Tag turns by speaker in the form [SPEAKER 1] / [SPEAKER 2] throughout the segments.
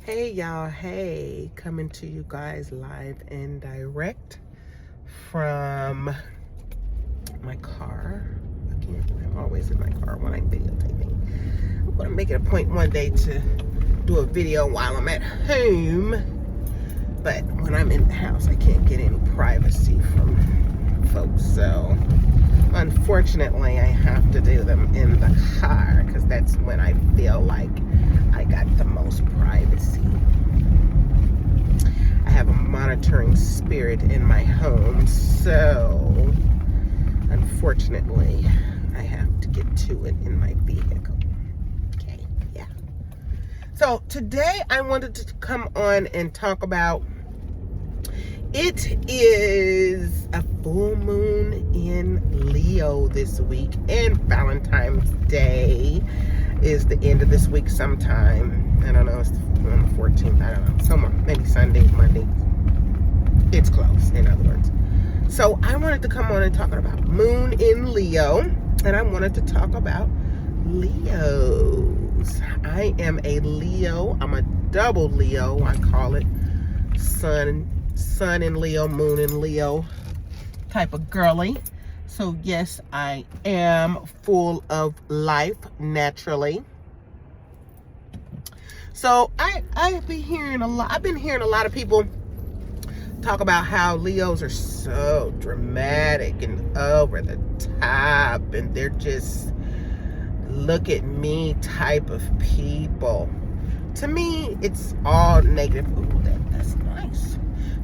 [SPEAKER 1] Hey y'all, hey, coming to you guys live and direct from my car. Again, I'm always in my car when I'm videotaping. I'm gonna make it a point one day to do a video while I'm at home, but when I'm in the house, I can't get any privacy from folks, so unfortunately I have to do them in the car because that's when I feel like I got the most privacy. I have a monitoring spirit in my home, so unfortunately I have to get to it in my vehicle. Okay, yeah. So today I wanted to come on and talk about, it is a full moon in Leo this week, and Valentine's Day is the end of this week sometime. I don't know, it's on the 14th, I don't know, somewhere, maybe Sunday, Monday. It's close, in other words. So I wanted to come on and talk about moon in Leo, and I wanted to talk about Leos. I am a Leo. I'm a double Leo, I call it. Sun in Leo, moon in Leo type of girly. So yes, I am full of life naturally. So I've been hearing a lot of people talk about how Leos are so dramatic and over the top, and they're just look at me type of people. To me, it's all negative. Ooh, that's nice.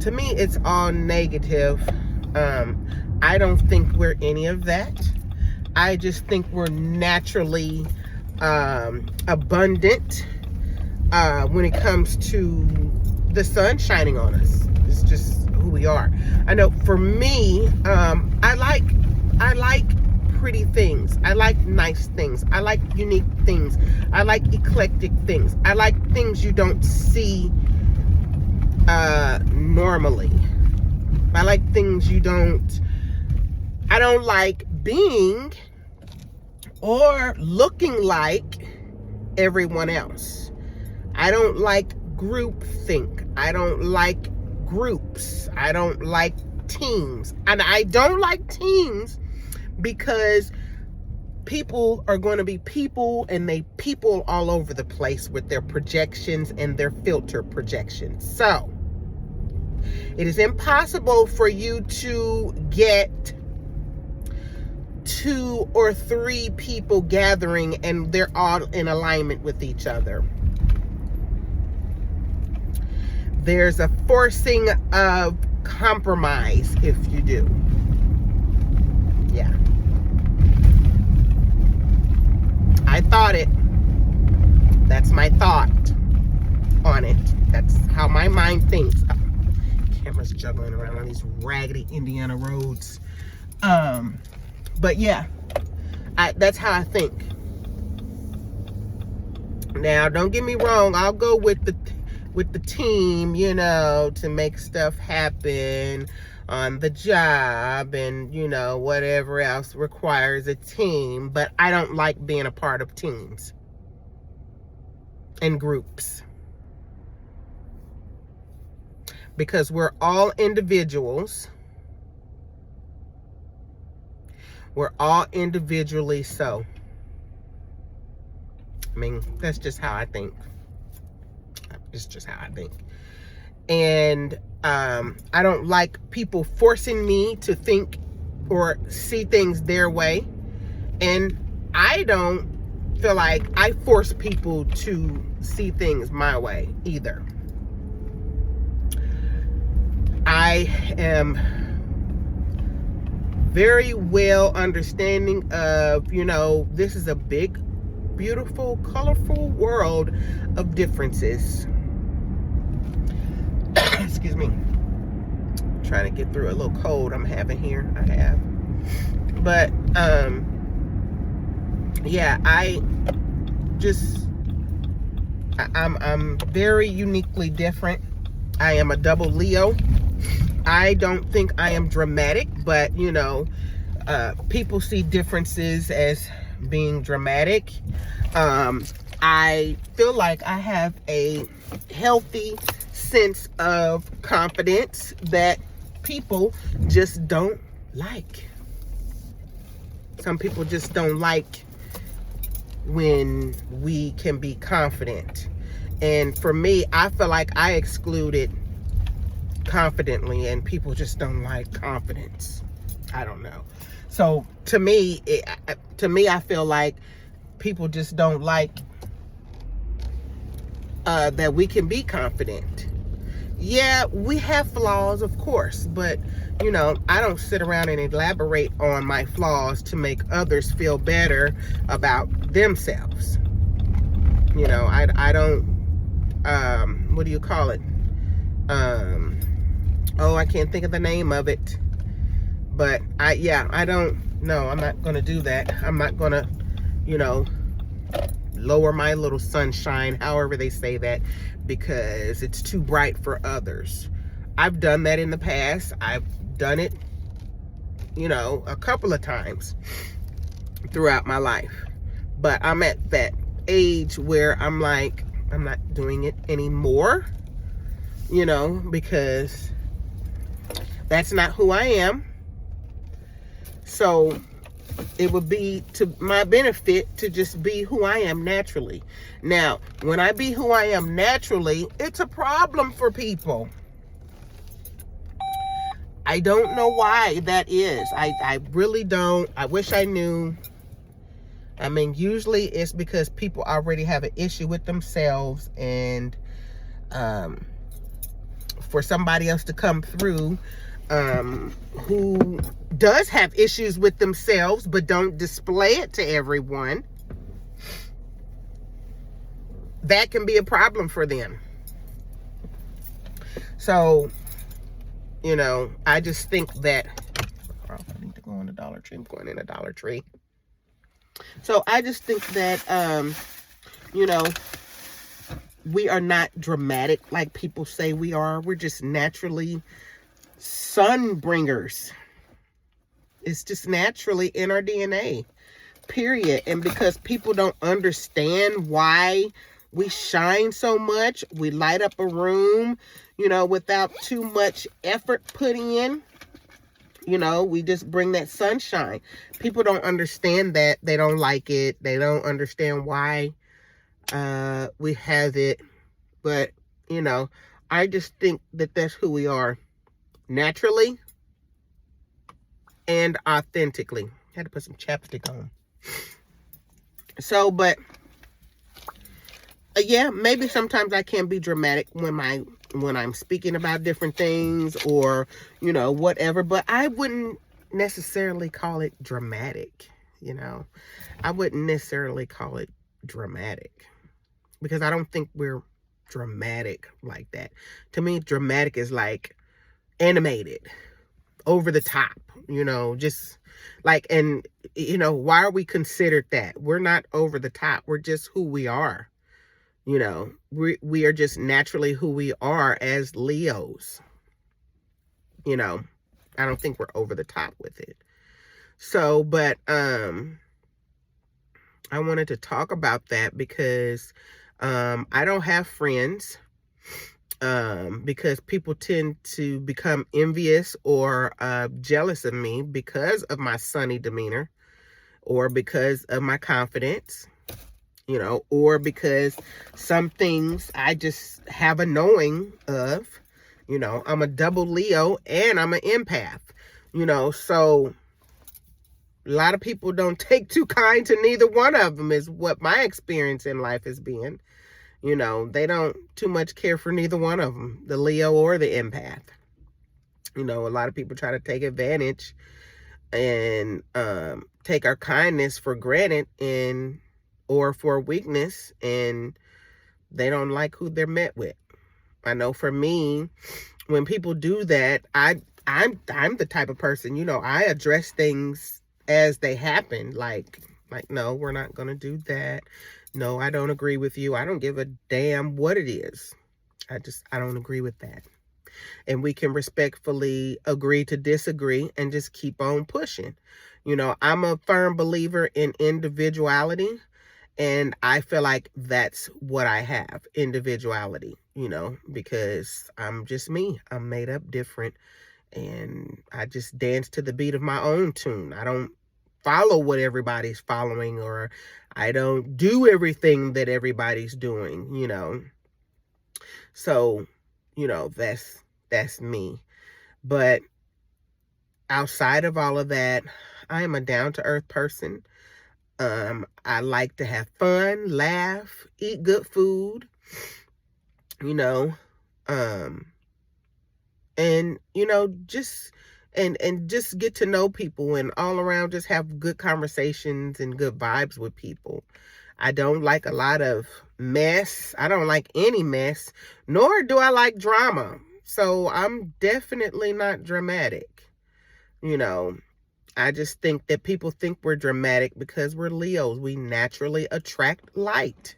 [SPEAKER 1] To me, it's all negative. I don't think we're any of that. I just think we're naturally abundant when it comes to the sun shining on us. It's just who we are. I know for me, I like pretty things. I like nice things. I like unique things. I like eclectic things. I like things you don't see normally. I like things I don't like being or looking like everyone else. I don't like groupthink. I don't like groups. I don't like teams. And I don't like teams because people are going to be people, and they people all over the place with their projections and their filter projections. So it is impossible for you to get 2 or 3 people gathering and they're all in alignment with each other. There's a forcing of compromise if you do. Yeah. I thought it. That's my thought on it. That's how my mind thinks. Oh, camera's juggling around on these raggedy Indiana roads. But yeah, that's how I think. Now, don't get me wrong. I'll go with the team, to make stuff happen on the job and, whatever else requires a team. But I don't like being a part of teams and groups, because we're all individuals. We're all individually so. I mean, that's just how I think. It's just how I think. And I don't like people forcing me to think or see things their way. And I don't feel like I force people to see things my way either. I am very well understanding of, this is a big, beautiful, colorful world of differences. Excuse me. Trying to get through a little cold I'm having here. But yeah, I'm very uniquely different. I am a double Leo. I don't think I am dramatic, but people see differences as being dramatic. I feel like I have a healthy sense of confidence that people just don't like. Some people just don't like when we can be confident. And for me, I feel like I excluded confidently, and people just don't like confidence. I don't know. So to me, I feel like people just don't like that we can be confident. Yeah, we have flaws, of course, but you know, I don't sit around and elaborate on my flaws to make others feel better about themselves. You know, I don't, what do you call it? Oh, I can't think of the name of it. But I don't know. I'm not going to do that. I'm not going to, you know, lower my little sunshine, however they say that, because it's too bright for others. I've done that in the past. I've done it, you know, a couple of times throughout my life. But I'm at that age where I'm like, I'm not doing it anymore, you know, because that's not who I am. So it would be to my benefit to just be who I am naturally. Now, when I be who I am naturally, it's a problem for people. I don't know why that is. I really don't. I wish I knew. I mean, usually it's because people already have an issue with themselves, and for somebody else to come through who does have issues with themselves but don't display it to everyone, that can be a problem for them. So, you know, I just think that I need to go in the Dollar Tree. I'm going in a Dollar Tree. So I just think that you know, we are not dramatic like people say we are. We're just naturally sun bringers. It's just naturally in our DNA, period. And because people don't understand why we shine so much, we light up a room, you know, without too much effort put in. You know, we just bring that sunshine. People don't understand that. They don't like it. They don't understand why we have it. But, you know, I just think that that's who we are. Naturally and authentically. Had to put some chapstick on. So, but yeah, maybe sometimes I can be dramatic when I'm speaking about different things, or, you know, whatever, but I wouldn't necessarily call it dramatic. You know, I wouldn't necessarily call it dramatic, because I don't think we're dramatic like that. To me, dramatic is like animated, over the top, you know, just like, and you know, why are we considered that? We're not over the top. We're just who we are. You know, we are just naturally who we are as Leos. You know, I don't think we're over the top with it. So, but I wanted to talk about that because I don't have friends. Because people tend to become envious or jealous of me because of my sunny demeanor, or because of my confidence, you know, or because some things I just have a knowing of. You know, I'm a double Leo and I'm an empath, you know, so a lot of people don't take too kind to neither one of them, is what my experience in life has been. You know, they don't too much care for neither one of them, the Leo or the empath. You know, a lot of people try to take advantage and take our kindness for granted, or for weakness, and they don't like who they're met with. I know for me, when people do that, I'm the type of person, you know, I address things as they happen. Like, no, we're not going to do that. No, I don't agree with you. I don't give a damn what it is. I don't agree with that. And we can respectfully agree to disagree and just keep on pushing. You know, I'm a firm believer in individuality, and I feel like that's what I have, individuality, you know, because I'm just me. I'm made up different, and I just dance to the beat of my own tune. I don't follow what everybody's following, or I don't do everything that everybody's doing, you know. So, you know, that's me. But outside of all of that, I am a down to earth person. I like to have fun, laugh, eat good food, you know, um, and you know, just get to know people, and all around just have good conversations and good vibes with people. I don't like a lot of mess. I don't like any mess, nor do I like drama. So I'm definitely not dramatic. You know, I just think that people think we're dramatic because we're Leos. We naturally attract light.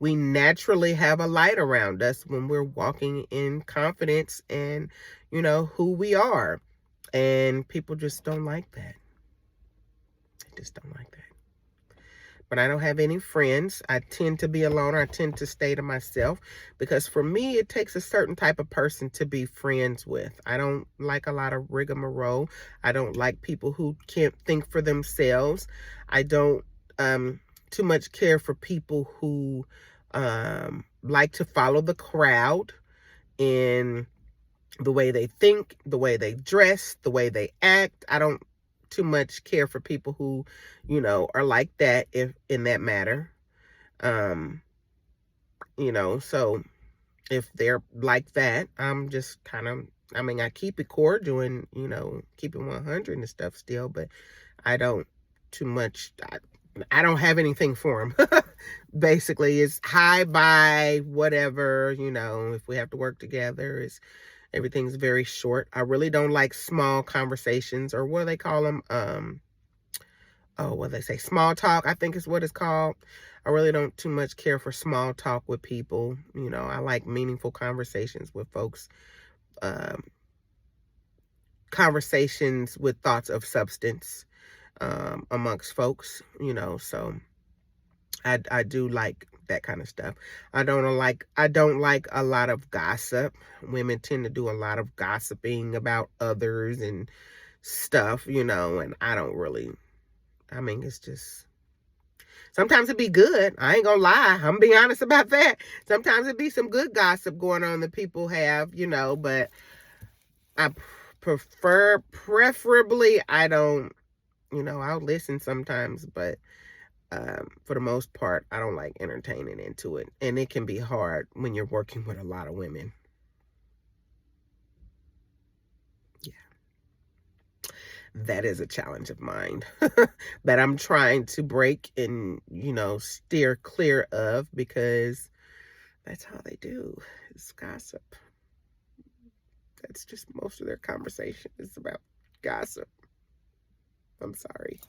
[SPEAKER 1] We naturally have a light around us when we're walking in confidence and, you know, who we are. And people just don't like that. They just don't like that. But I don't have any friends. I tend to be alone. I tend to stay to myself because for me, it takes a certain type of person to be friends with. I don't like a lot of rigmarole. I don't like people who can't think for themselves. I don't too much care for people who like to follow the crowd in the way they think, the way they dress, the way they act. I don't too much care for people who, you know, are like that if in that matter. You know, so if they're like that, I'm just kind of, I mean, I keep it cordial and, you know, keep it 100 and stuff still, but I don't too much, I don't have anything for them. Basically, it's hi, bye, whatever, you know, if we have to work together, everything's very short. I really don't like small conversations, or what do they call them? What do they say? Small talk, I think is what it's called. I really don't too much care for small talk with people. You know, I like meaningful conversations with folks. Conversations with thoughts of substance amongst folks, you know, so I do like that kind of stuff. I don't like a lot of gossip. Women tend to do a lot of gossiping about others and stuff, you know, and I don't really, I mean, it's just, sometimes it be good. I ain't gonna lie. I'm gonna be honest about that. Sometimes it be some good gossip going on that people have, you know, but I preferably, I don't, you know, I'll listen sometimes, but for the most part, I don't like entertaining into it. And it can be hard when you're working with a lot of women. Yeah. That is a challenge of mine that I'm trying to break and, you know, steer clear of, because that's how they do. It's gossip. That's just most of their conversation is about gossip. I'm sorry.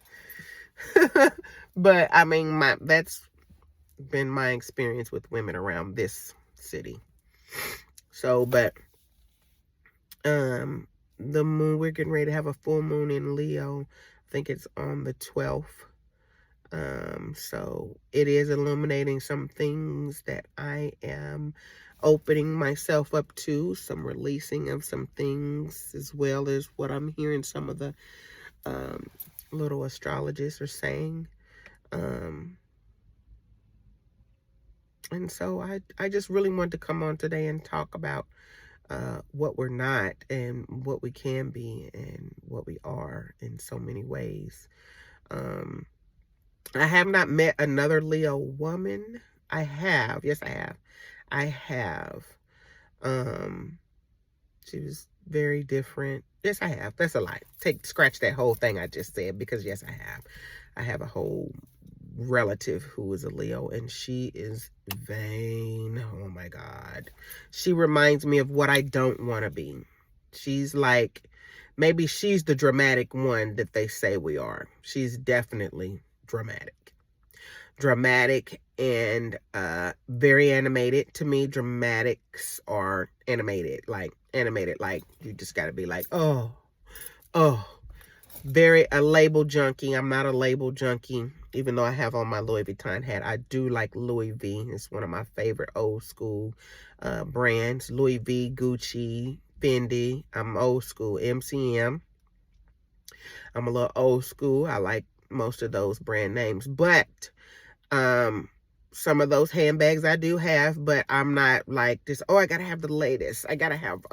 [SPEAKER 1] But I mean, that's been my experience with women around this city. So, but the moon, we're getting ready to have a full moon in Leo. I think it's on the 12th. So it is illuminating some things that I am opening myself up to, some releasing of some things, as well as what I'm hearing some of the little astrologists are saying. And so I just really wanted to come on today and talk about what we're not and what we can be and what we are in so many ways. I have not met another Leo woman. I have. Yes, I have. I have. She was very different. Yes, I have. That's a lie. Scratch that whole thing I just said, because yes, I have. I have a whole relative who is a Leo, and she is vain. Oh my God. She reminds me of what I don't want to be. She's like, maybe she's the dramatic one that they say we are. She's definitely dramatic and very animated. To me, dramatics are animated like you just got to be like, oh, very a label junkie. I'm not a label junkie, even though I have on my Louis Vuitton hat. I do like Louis V. It's one of my favorite old school brands. Louis V, Gucci, Fendi. I'm old school. MCM. I'm a little old school. I like most of those brand names, but some of those handbags I do have, but I'm not like this, oh, I gotta have the latest. I gotta have,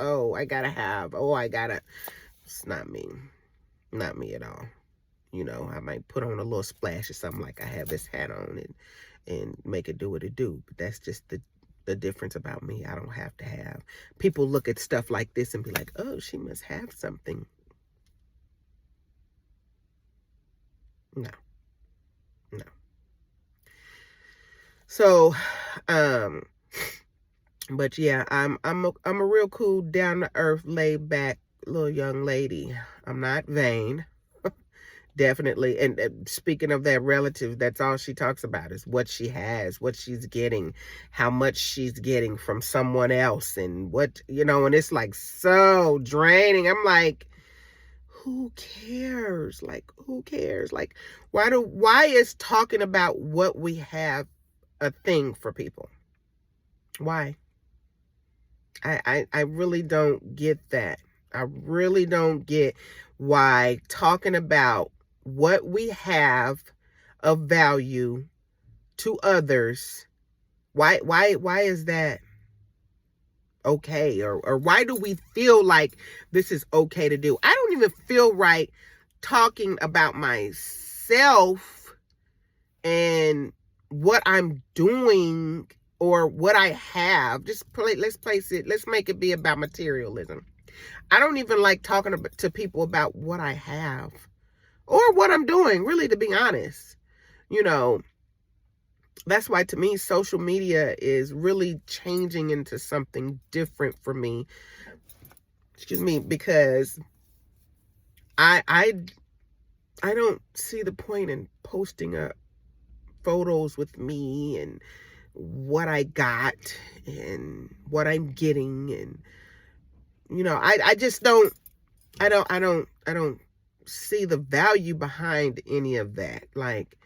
[SPEAKER 1] it's not me. Not me at all. You know, I might put on a little splash or something, like I have this hat on and make it do what it do. But that's just the difference about me. I don't have to have. People look at stuff like this and be like, oh, she must have something. No. No. So, but yeah, I'm a real cool, down to earth, laid back little young lady. I'm not vain. Definitely. And speaking of that relative, that's all she talks about is what she has, what she's getting, how much she's getting from someone else, and what, you know, and it's like so draining. I'm like, who cares? Like, who cares? Like, why is talking about what we have a thing for people? Why? I really don't get that. I really don't get why talking about what we have of value to others, why is that okay? Or why do we feel like this is okay to do? I don't even feel right talking about myself and what I'm doing or what I have. Let's make it be about materialism. I don't even like talking to people about what I have or what I'm doing, really, to be honest. You know, that's why to me social media is really changing into something different for me. Excuse me, because I don't see the point in posting photos with me and what I got and what I'm getting, and you know, I just don't see the value behind any of that. Like,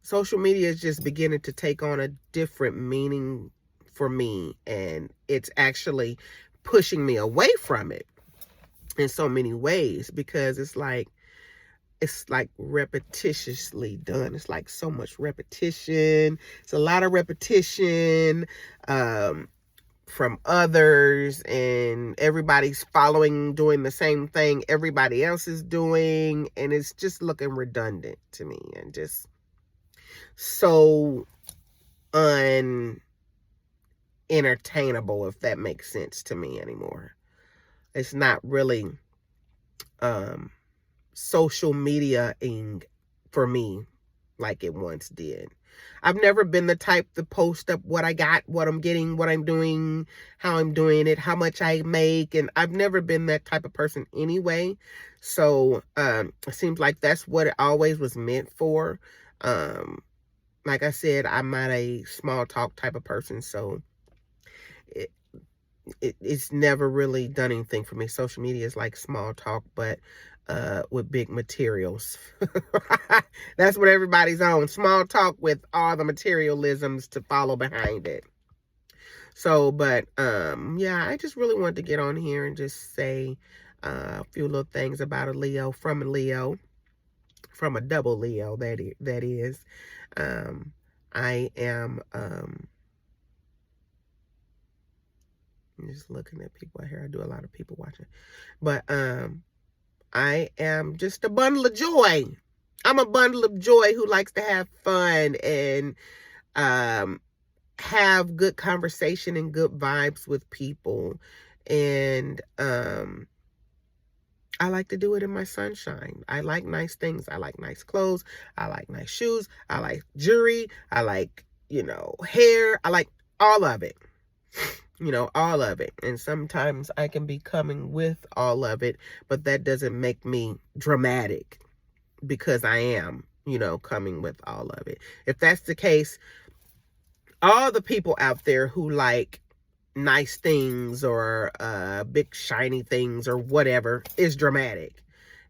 [SPEAKER 1] social media is just beginning to take on a different meaning for me, and it's actually pushing me away from it in so many ways, because it's like repetitiously done. It's like so much repetition. It's a lot of repetition from others, and everybody's doing the same thing everybody else is doing, and it's just looking redundant to me and just so unentertainable, if that makes sense to me anymore. It's not really social media-ing for me like it once did. I've never been the type to post up what I got, what I'm getting, what I'm doing, how I'm doing it, how much I make, and I've never been that type of person anyway. So it seems like that's what it always was meant for. Like I said, I'm not a small talk type of person, so it's never really done anything for me. Social media is like small talk, but with big materials. That's what everybody's on. Small talk with all the materialisms to follow behind it. So, but yeah, I just really wanted to get on here and just say a few little things about a Leo, from a double Leo, that is. I am I'm just looking at people out here. I do a lot of people watching. But I am just a bundle of joy. I'm a bundle of joy who likes to have fun and have good conversation and good vibes with people. And I like to do it in my sunshine. I like nice things. I like nice clothes. I like nice shoes. I like jewelry. I like, you know, hair. I like all of it. You know, all of it. And sometimes I can be coming with all of it, but that doesn't make me dramatic, because I am, you know, coming with all of it. If that's the case, all the people out there who like nice things or big shiny things or whatever is dramatic.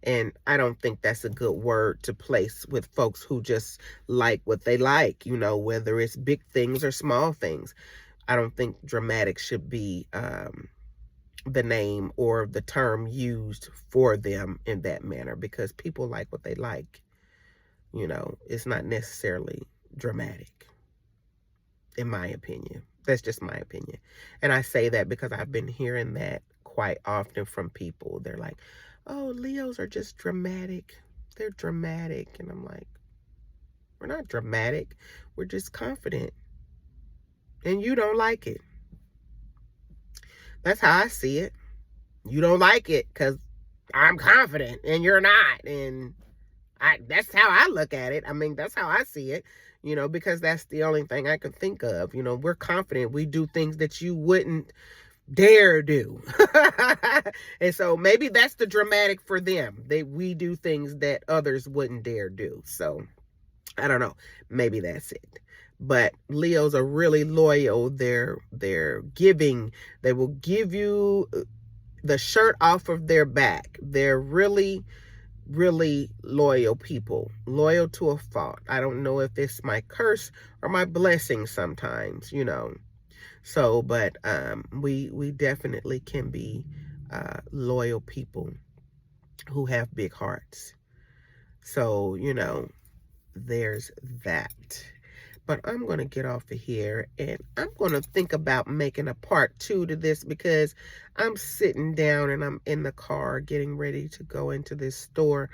[SPEAKER 1] And I don't think that's a good word to place with folks who just like what they like, you know, whether it's big things or small things. I don't think dramatic should be the name or the term used for them in that manner, because people like what they like. You know, it's not necessarily dramatic, in my opinion. That's just my opinion. And I say that because I've been hearing that quite often from people. They're like, oh, Leos are just dramatic. They're dramatic. And I'm like, we're not dramatic. We're just confident. And you don't like it. That's how I see it. You don't like it because I'm confident and you're not. And that's how I look at it. I mean, that's how I see it, you know, because that's the only thing I can think of. You know, we're confident. We do things that you wouldn't dare do. And so maybe that's the dramatic for them. We do things that others wouldn't dare do. So I don't know. Maybe that's it. But Leos are really loyal. They're giving. They will give you the shirt off of their back. They're really loyal people, loyal to a fault. I don't know if it's my curse or my blessing sometimes, you know. So, but we definitely can be loyal people who have big hearts. So, you know, there's that. But I'm going to get off of here, and I'm going to think about making a part 2 to this, because I'm sitting down and I'm in the car getting ready to go into this store,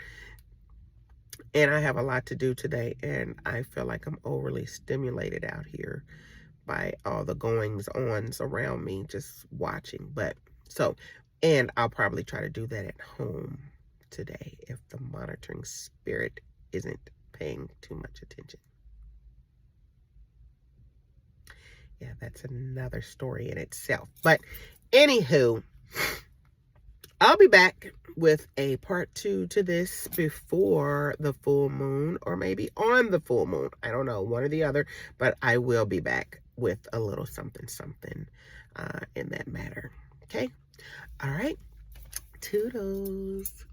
[SPEAKER 1] and I have a lot to do today, and I feel like I'm overly stimulated out here by all the goings-ons around me, just watching. But so, and I'll probably try to do that at home today if the monitoring spirit isn't paying too much attention. Yeah, that's another story in itself. But anywho, I'll be back with a part 2 to this before the full moon, or maybe on the full moon. I don't know, one or the other, but I will be back with a little something in that matter. Okay? All right. Toodles.